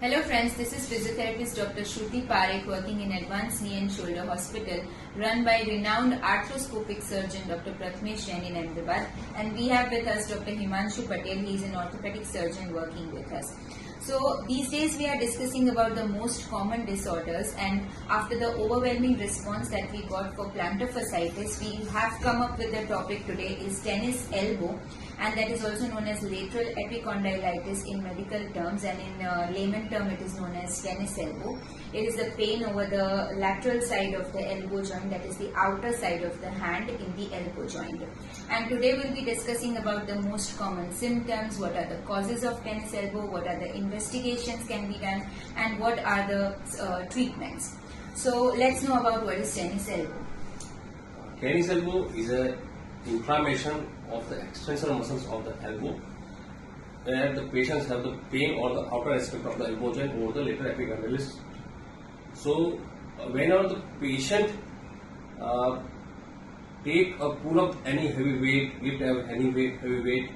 Hello friends, this is physiotherapist Dr. Shruti Parekh working in Advanced Knee and Shoulder Hospital run by renowned arthroscopic surgeon Dr. Prathmesh Jain in Ahmedabad, and we have with us Dr. Himanshu Patel. He is an orthopedic surgeon working with us. So these days we are discussing about the most common disorders, and after the overwhelming response that we got for plantar fasciitis, we have come up with the topic today is tennis elbow, and that is also known as lateral epicondylitis in medical terms, and in layman term it is known as tennis elbow. It is the pain over the lateral side of the elbow joint, that is the outer side of the hand in the elbow joint. And today we'll be discussing about the most common symptoms, what are the causes of tennis elbow, what are the investigations can be done, and what are the treatments. So let's know about what is tennis elbow. Tennis elbow is an inflammation of the extensor muscles of the elbow, where the patients have the pain or the outer aspect of the elbow joint over the lateral epicondylis. So whenever the patient pull up any heavy weight, lift any heavy weight,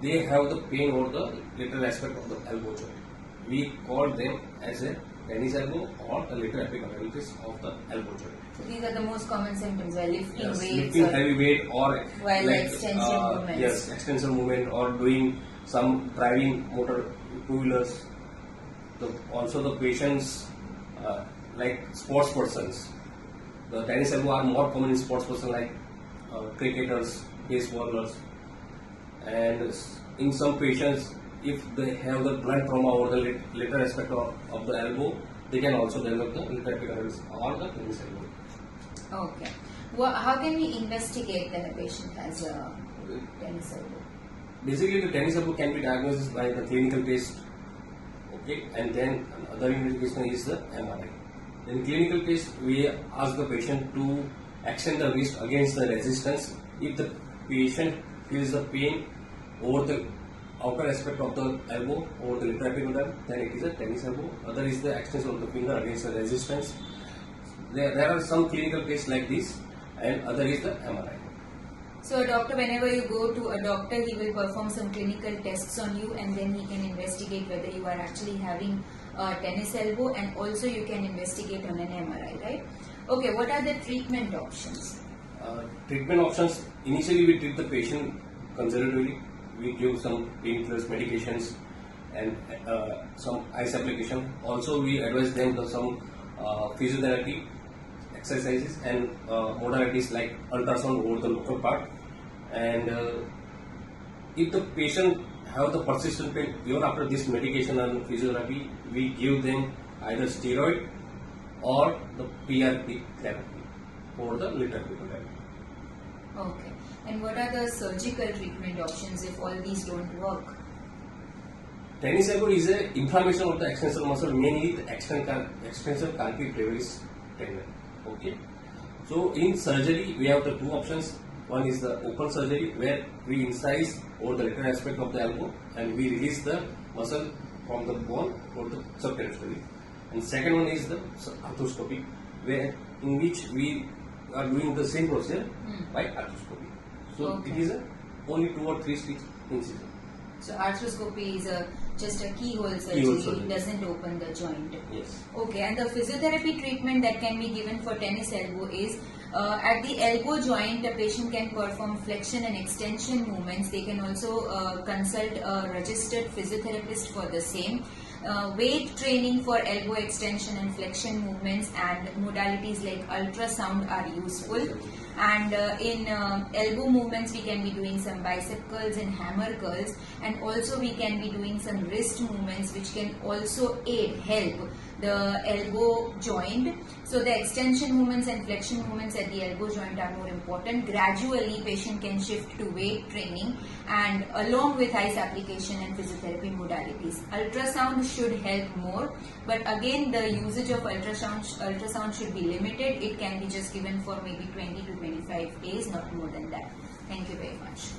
they have the pain over the lateral aspect of the elbow joint. We call them as a tennis elbow or the lateral epicondylitis of the elbow joint. So these are the most common symptoms while lifting weights, lifting heavy weight or while like, extension movements. Yes, extension movement or doing some driving motor two-wheelers. Also the patients like sports persons. The tennis elbow are more common in sports persons like cricketers, baseballers, and in some patients, if they have the blunt trauma over the lateral aspect of the elbow, they can also develop the lateral epicondylitis or the tennis elbow. Okay. Well, how can we investigate that a patient has a tennis elbow? Basically, the tennis elbow can be diagnosed by the clinical test. Okay, and then another investigation is the MRI. In clinical test, we ask the patient to extend the wrist against the resistance. If the patient feels the pain over the outer aspect of the elbow or the lateral epicondyle, then it is a tennis elbow. Other is the extension of the finger against the resistance. There are some clinical tests like this, and other is the MRI. So doctor, whenever you go to a doctor, he will perform some clinical tests on you, and then he can investigate whether you are actually having a tennis elbow, and also you can investigate on an MRI, right? Okay, what are the treatment options? Treatment options, initially we treat the patient conservatively. We give some painkillers, medications, and some ice application. Also, we advise them some physiotherapy, exercises, and modalities like ultrasound over the local part. And if the patient have the persistent pain, even after this medication and physiotherapy, we give them either steroid or the PRP therapy for the lateral epicondylitis. Okay. And what are the surgical treatment options if all these don't work? Tennis elbow is an inflammation of the extensor muscle, mainly the extensor carpi brevis tendon. Okay. So in surgery, we have the two options. One is the open surgery, where we incise over the lateral aspect of the elbow and we release the muscle from the bone or the subterraneously. And second one is the arthroscopy, in which we are doing the same procedure by arthroscopy. So okay. It is only 2 or 3 stitch incision. So arthroscopy is just a keyhole surgery. It doesn't open the joint. Yes. Okay, and the physiotherapy treatment that can be given for tennis elbow is at the elbow joint, the patient can perform flexion and extension movements. They can also consult a registered physiotherapist for the same. Weight training for elbow extension and flexion movements and modalities like ultrasound are useful. And in elbow movements, we can be doing some bicep curls and hammer curls, and also we can be doing some wrist movements which can also help the elbow joint. So the extension movements and flexion movements at the elbow joint are more important. Gradually, patient can shift to weight training and along with ice application and physiotherapy modalities. Ultrasound should help more, but again the usage of ultrasound should be limited. It can be just given for maybe 20 to 25 days, not more than that. Thank you very much.